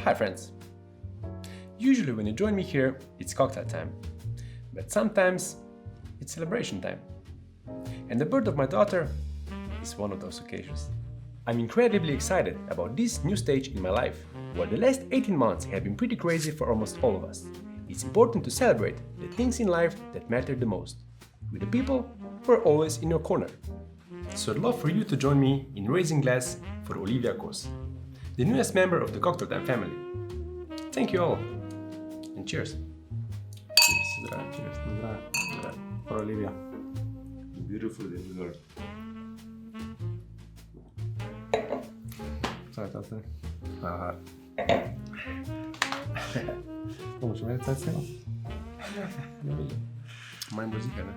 Hi friends! Usually when you join me here, it's cocktail time. But sometimes it's celebration time. And the birth of my daughter is one of those occasions. I'm incredibly excited about this new stage in my life, where the last 18 months have been pretty crazy for almost all of us. It's important to celebrate the things in life that matter the most, with the people who are always in your corner. So I'd love for you to join me in raising glass for Olivia Kos, the newest member of the Cocktail Time family. Thank you all, and cheers. Cheers. Cheers. Здравия. For Olivia. Beautiful dessert. Цай, тате. Ага. Помниш, ме цай сега? Mai muzică, ne?